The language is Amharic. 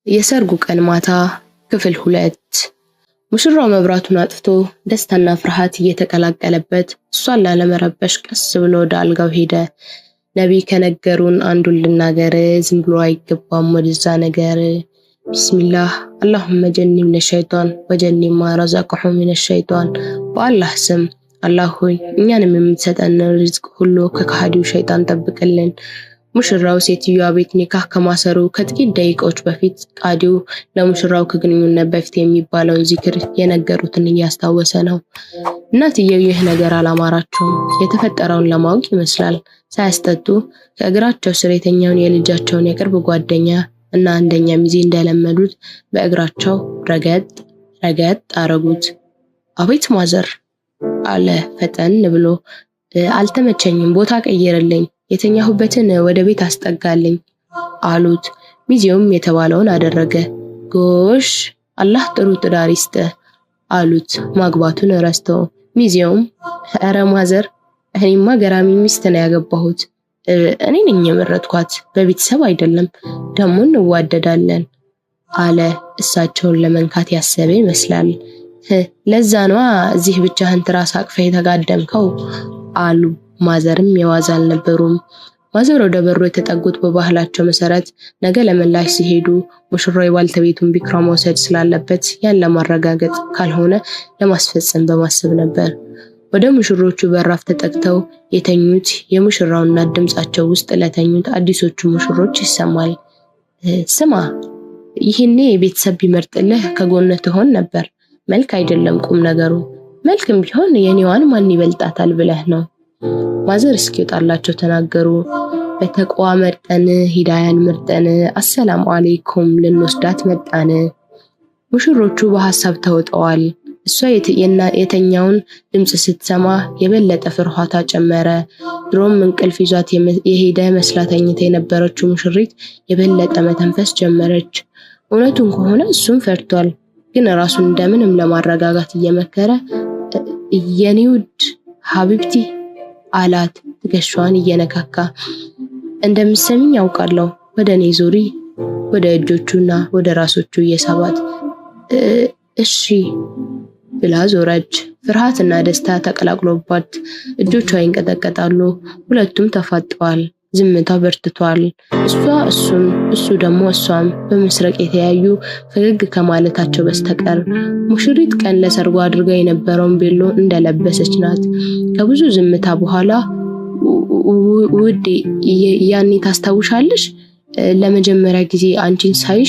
የሰርጉ ቀን ማታ ክፍል 2 ሙሽራው መብራቱን አጥፍቶ ደስታና ፍርሃት እየተቀላቀለበት እሷን ላለመረበሽ ቀስ ብሎ ወደ አልጋው ሄደ። ነብይ ከነገሩን አንዱን ልናገር፣ ዝም ብሎ አይገባም ወደዛ ነገር። ቢስሚላህ አላሁመ ጀኒብነ ሸይጣን ወጀኒብ ማ ረዘቅሁ ሚነ ሸይጣን። በአላህ ስም አላህ ሆይ እኛንም የምትሰጠን ሪዝቅ ሁሉ ከከሃዲው ሸይጣን ጠብቅልን። ሙሽራው ሴትዮዋ ቤት ኒካህ ከማሰሩ ከጥቂት ደቂቃዎች በፊት ቃዲው ለሙሽራው ከግንኙነት በፊት የሚባለውን ዚክር የነገሩትን እያስታወሰ ነው። እናትየው ይህ ነገር አላማራቸውም። የተፈጠረውን ለማወቅ ይመስላል ሳያስጠጡ ከእግራቸው ስር የተኛውን የልጃቸውን የቅርብ ጓደኛ እና አንደኛ ሚዜ እንደለመዱት በእግራቸው ረገጥ አረጉት። አቤት ማዘር አለ ፈጠን ብሎ። አልተመቸኝም፣ ቦታ ቀይርልኝ፣ የተኛሁበትን ወደ ቤት አስጠጋልኝ አሉት። ሚዜውም የተባለውን አደረገ። ጎሽ አላህ ጥሩ ትዳር ይስጥህ አሉት ማግባቱን ረስተው። ሚዜውም ኧረ ማዘር እኔማ ገራሚ ሚስት ነው ያገባሁት፣ እኔ ነኝ የመረጥኳት በቤተሰብ አይደለም፣ ደሞ እንዋደዳለን አለ። እሳቸውን ለመንካት ያሰበ ይመስላል። ለዛ ነው እዚህ ብቻህን ትራስ አቅፈህ የተጋደምከው አሉ። ማዘርም የዋዛ አልነበሩም። ማዘር ወደ በሩ የተጠጉት በባህላቸው መሰረት ነገ ለመላሽ ሲሄዱ ሙሽራው የባልተቤቱን ቢክራ መውሰድ ስላለበት ያን ለማረጋገጥ ካልሆነ ለማስፈጸም በማሰብ ነበር። ወደ ሙሽሮቹ በራፍ ተጠግተው የተኙት የሙሽራው እናት ድምጻቸው ውስጥ ለተኙት አዲሶቹ ሙሽሮች ይሰማል። ስማ ይሄኔ ቤተሰብ ቢመርጥልህ ከጎነ ትሆን ነበር። መልክ አይደለም ቁም ነገሩ፣ መልክም ቢሆን የኔዋን ማን ይበልጣታል ብለህ ነው። ማዘር እስኪወጣላቸው ተናገሩ። በተቋ መርጠን ሂዳያን መርጠን አሰላሙ አለይኩም ልንወስዳት መጣን። ሙሽሮቹ በሐሳብ ተውጠዋል። እሷ የተኛውን ድምጽ ስትሰማ የበለጠ ፍርሃቷ ጨመረ። ድሮም እንቅልፍ ይዟት የሄደ መስላተኝታ የነበረችው ሙሽሪት የበለጠ መተንፈስ ጀመረች። እውነቱን ከሆነ እሱም ፈርቷል፣ ግን ራሱን እንደምንም ለማረጋጋት እየመከረ የኔ ውድ ሀቢብቲ አላት ትከሻዋን እየነካካ። እንደምትሰሚኝ ያውቃለሁ፣ ወደ እኔ ዙሪ፣ ወደ እጆቹና ወደ ራሶቹ እየሳባት እሺ ብላ ዞረች። ፍርሃትና ደስታ ተቀላቅሎባት እጆቿ ይንቀጠቀጣሉ። ሁለቱም ተፋጠዋል። ዝምታ በርትቷል። እሷ እሱን፣ እሱ ደግሞ እሷም በመስረቅ የተያዩ ፈገግ ከማለታቸው በስተቀር። ሙሽሪት ቀን ለሰርጓ አድርጋ የነበረውን ቤሎ እንደለበሰች ናት። ከብዙ ዝምታ በኋላ ውዴ ያኔ ታስታውሻለሽ? ለመጀመሪያ ጊዜ አንቺን ሳይሽ